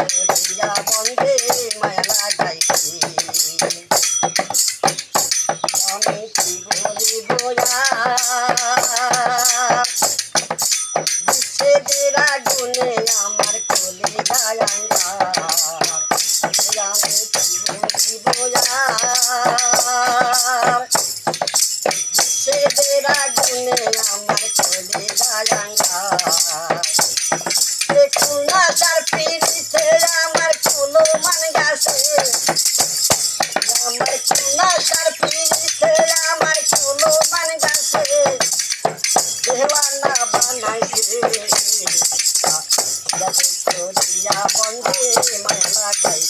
করিয়া বন্ধে মায়া লাগাইছি আমি কি বলিব বিচ্ছেদের আগুনে আমার কলি গায়াঙ্গার আমি কি বলিব বিচ্ছেদের আগুনে আমার কলি গায়াঙ্গার দেখুন না তার পিড়িতে আমার কুলো মান গেছে আমার কুনা তার পিড়িতে আমার কুলো মান গেছে দেওয়ানা বানাইছে করিয়া বন্ধে মায়া লাগাই